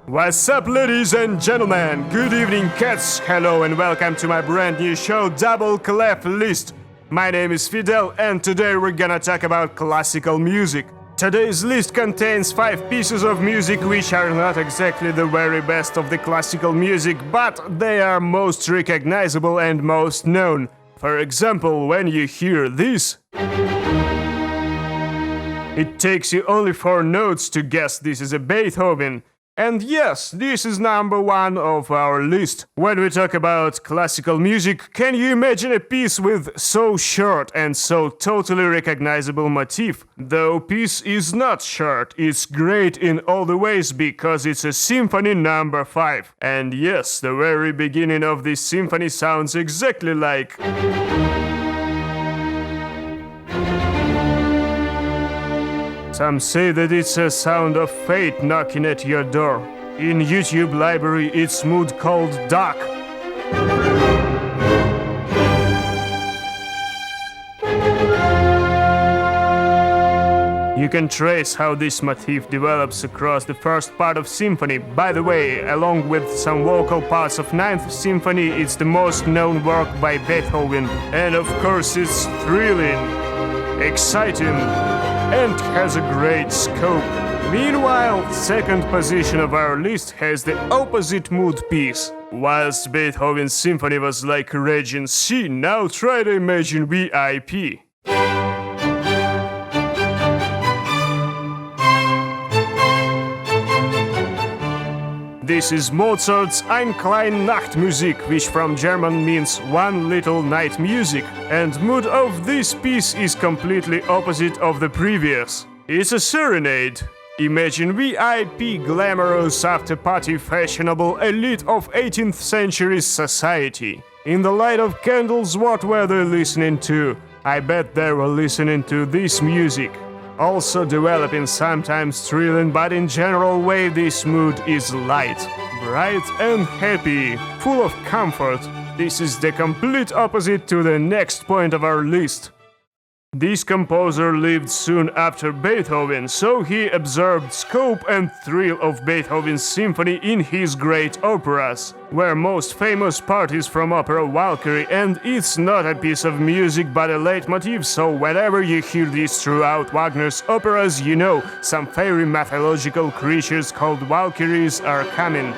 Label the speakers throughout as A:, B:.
A: What's up, ladies and gentlemen? Good evening, cats. Hello and welcome to my brand new show, Double Clef List. My name is Fidel, and today we're gonna talk about classical music. Today's list contains 5 pieces of music which are not exactly the very best of the classical music, but they are most recognizable and most known. For example, when you hear this, it takes you only 4 notes to guess this is a Beethoven. And yes, this is number 1 of our list. When we talk about classical music, can you imagine a piece with so short and so totally recognizable motif? Though piece is not short, it's great in all the ways because it's a symphony number 5. And yes, the very beginning of this symphony sounds exactly like... Some say that it's a sound of fate knocking at your door. In YouTube library, it's mood called dark. You can trace how this motif develops across the first part of symphony. By the way, along with some vocal parts of Ninth Symphony, it's the most known work by Beethoven. And of course, it's thrilling, exciting, and has a great scope. Meanwhile, second position of our list has the opposite mood piece. Whilst Beethoven Symphony was like a raging sea, now try to imagine VIP. This is Mozart's Ein klein Nachtmusik, which from German means one little night music, and mood of this piece is completely opposite of the previous. It's a serenade. Imagine VIP, glamorous after-party fashionable elite of 18th century society. In the light of candles, what were they listening to? I bet they were listening to this music. Also developing, sometimes thrilling, but in general way this mood is light, bright and happy, full of comfort. This is the complete opposite to the next point of our list. This composer lived soon after Beethoven, so he absorbed scope and thrill of Beethoven's symphony in his great operas, where most famous part is from opera Valkyrie, and it's not a piece of music but a leitmotif, so whenever you hear this throughout Wagner's operas, you know some fairy mythological creatures called Valkyries are coming.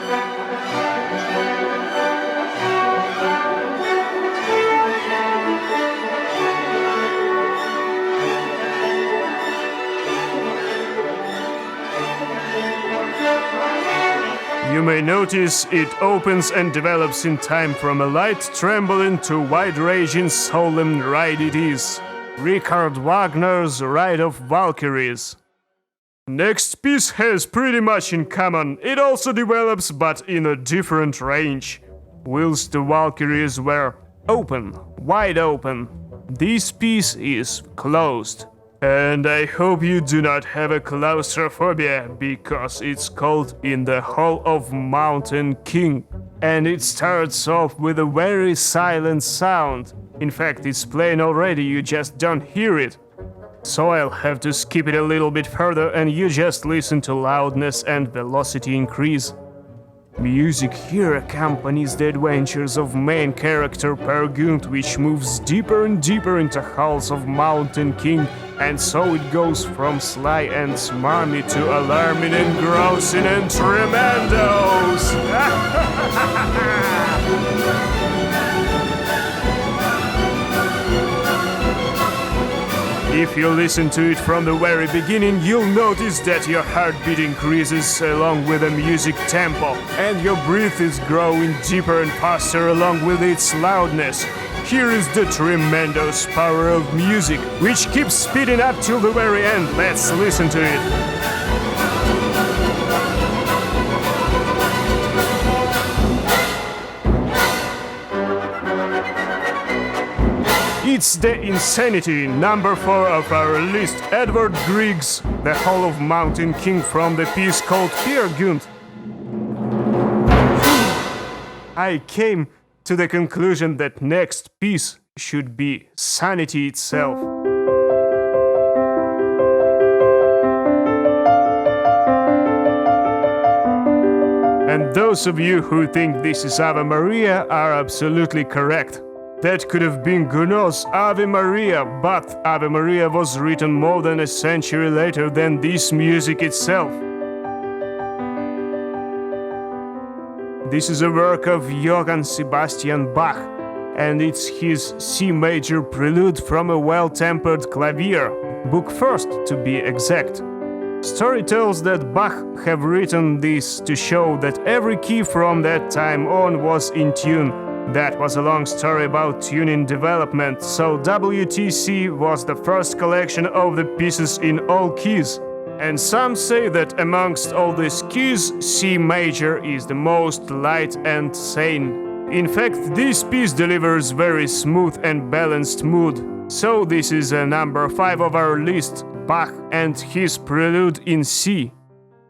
A: You may notice it opens and develops in time from a light trembling to wide-ranging solemn ride it is. Richard Wagner's Ride of Valkyries. Next piece has pretty much in common. It also develops but in a different range. Whilst the Valkyries were open, wide open, this piece is closed. And I hope you do not have a claustrophobia, because it's called In the Hall of Mountain King. And it starts off with a very silent sound. In fact, it's playing already, you just don't hear it. So I'll have to skip it a little bit further and you just listen to loudness and velocity increase. Music here accompanies the adventures of main character Per Gynt, which moves deeper and deeper into halls of Mountain King, and so it goes from sly and smarmy to alarming, engrossing, and tremendos! If you listen to it from the very beginning, you'll notice that your heartbeat increases along with the music tempo, and your breath is growing deeper and faster along with its loudness. Here is the tremendous power of music, which keeps speeding up till the very end. Let's listen to it. It's the Insanity, number 4 of our list. Edward Grieg's The Hall of Mountain King from the piece called Per Gynt. I came to the conclusion that next piece should be Sanity itself. And those of you who think this is Ave Maria are absolutely correct. That could have been Gounod's Ave Maria, but Ave Maria was written more than a century later than this music itself. This is a work of Johann Sebastian Bach, and it's his C major prelude from a well-tempered clavier, book first to be exact. Story tells that Bach have written this to show that every key from that time on was in tune. That was a long story about tuning development, so WTC was the first collection of the pieces in all keys. And some say that amongst all these keys, C major is the most light and sane. In fact, this piece delivers very smooth and balanced mood. So this is a number 5 of our list, Bach and his Prelude in C.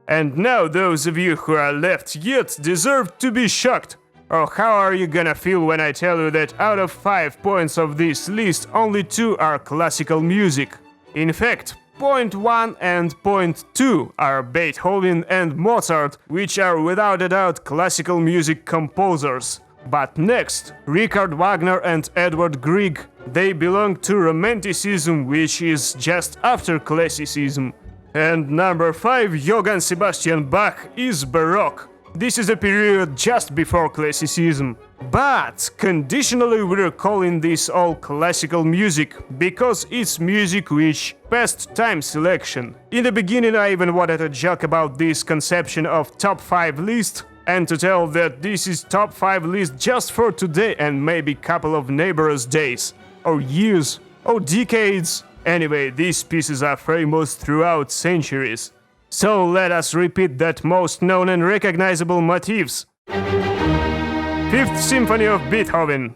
A: And now those of you who are left yet deserve to be shocked. Or how are you gonna feel when I tell you that out of 5 points of this list, only 2 are classical music? In fact, point 1 and point 2 are Beethoven and Mozart, which are without a doubt classical music composers. But next, Richard Wagner and Edvard Grieg. They belong to Romanticism, which is just after Classicism. And number 5, Johann Sebastian Bach, is Baroque. This is a period just before Classicism. But conditionally we're calling this all classical music, because it's music which passed time selection. In the beginning I even wanted to joke about this conception of top 5 list, and to tell that this is top 5 list just for today and maybe couple of neighbors' days, or years, or decades. Anyway, these pieces are famous throughout centuries. So let us repeat that most known and recognizable motifs. Fifth Symphony of Beethoven.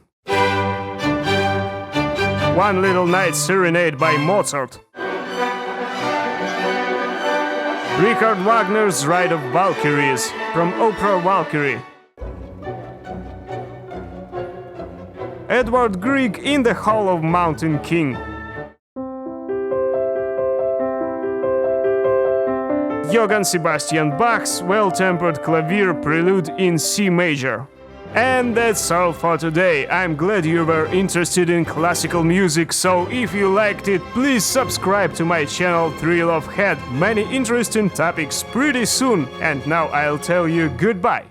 A: One Little Night Serenade by Mozart. Richard Wagner's Ride of Valkyries from opera Valkyrie. Edvard Grieg in the Hall of Mountain King. Johann Sebastian Bach's well-tempered clavier prelude in C major. And that's all for today. I'm glad you were interested in classical music, so if you liked it, please subscribe to my channel TrillOfHead. Many interesting topics pretty soon. And now I'll tell you goodbye.